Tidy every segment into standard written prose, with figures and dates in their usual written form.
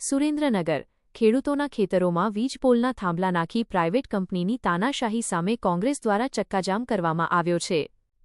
સુરેન્દ્રનગર ખેડૂતોના ખેતરોમાં વીજપોલના થાંભલા નાખી પ્રાઇવેટ કંપનીની તાનાશાહી સામે કોંગ્રેસ દ્વારા ચક્કાજામ કરવામાં આવ્યો છે.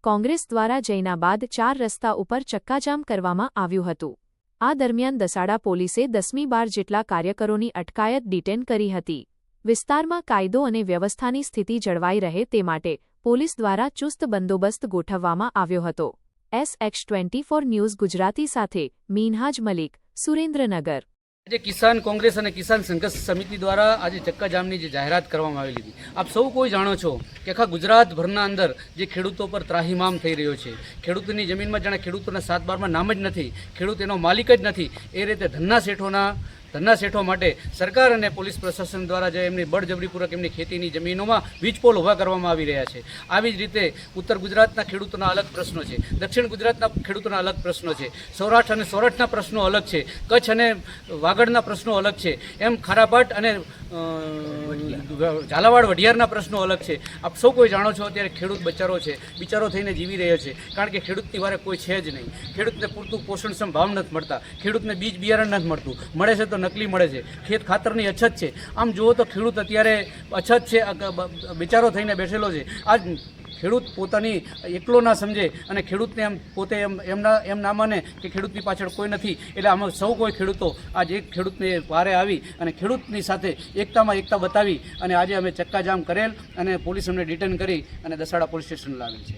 કોંગ્રેસ દ્વારા જૈના બાદ 4 રસ્તા ઉપર ચક્કાજામ કરવામાં આવ્યું હતું. આ દરમિયાન દસાડા પોલીસે 10-12 જેટલા કાર્યકરોની અટકાયત ડિટેન કરી હતી. વિસ્તારમાં કાયદો અને વ્યવસ્થાની સ્થિતિ જળવાઈ રહે તે માટે પોલીસ દ્વારા ચુસ્ત બંદોબસ્ત ગોઠવવામાં આવ્યો હતો. SX24 ન્યૂઝ ગુજરાતી સાથે મીનહાજ મલિક, સુરેન્દ્રનગર. આજે કિસાન કોંગ્રેસ અને કિસાન સંઘર્ષ સમિતિ દ્વારા આજે ચક્કાજામની જે જાહેરાત કરવામાં આવેલી હતી, આપ સૌ કોઈ જાણો છો કે આખા ગુજરાતભરના અંદર જે ખેડૂતો પર ત્રાહિમામ થઈ રહ્યો છે, ખેડૂતની જમીનમાં જાણે ખેડૂતોના 7/12માં નામ જ નથી, ખેડૂત એનો માલિક જ નથી, એ રીતે ધન્ના શેઠો માટે સરકાર અને પોલીસ પ્રશાસન દ્વારા જે એમની બળજબરીપૂર્વક એમની ખેતીની જમીનોમાં વીજપોલ ઊભા કરવામાં આવી રહ્યા છે. આવી જ રીતે ઉત્તર ગુજરાતના ખેડૂતોના અલગ પ્રશ્નો છે, દક્ષિણ ગુજરાતના ખેડૂતોના અલગ પ્રશ્નો છે, સૌરાષ્ટ્ર અને સોરઠના પ્રશ્નો અલગ છે, કચ્છ અને વાગડના પ્રશ્નો અલગ છે, એમ ખારાપાટ અને ઝાલાવાડ વઢિયારના પ્રશ્નો અલગ છે. આપ સૌ કોઈ જાણો છો અત્યારે ખેડૂત બિચારો થઈને જીવી રહ્યો છે, કારણ કે ખેડૂતની વારે કોઈ છે જ નહીં. ખેડૂતને પૂરતું પોષણક્ષમ ભાવ નથી મળતા, ખેડૂતને બીજ બિયારણ નથી મળતું, મળે છે તો નકલી મળે છે, ખેત ખાતરની અછત છે. આમ જુઓ તો ખેડૂત અત્યારે અછત છે, બિચારો થઈને બેઠેલો છે. આજ ખેડૂત પોતાની એકલો ના સમજે અને ખેડૂતને એમ પોતે એમ ના માને કે ખેડૂતની પાછળ કોઈ નથી, એટલે આમાં સૌ કોઈ ખેડૂતો આજ એક ખેડૂતને વારે આવી અને ખેડૂતની સાથે એકતામાં એકતા બતાવી અને આજે અમે ચક્કાજામ કરેલ અને પોલીસ અમને ડિટેન કરી અને દસાડા પોલીસ સ્ટેશન લાવેલ છે.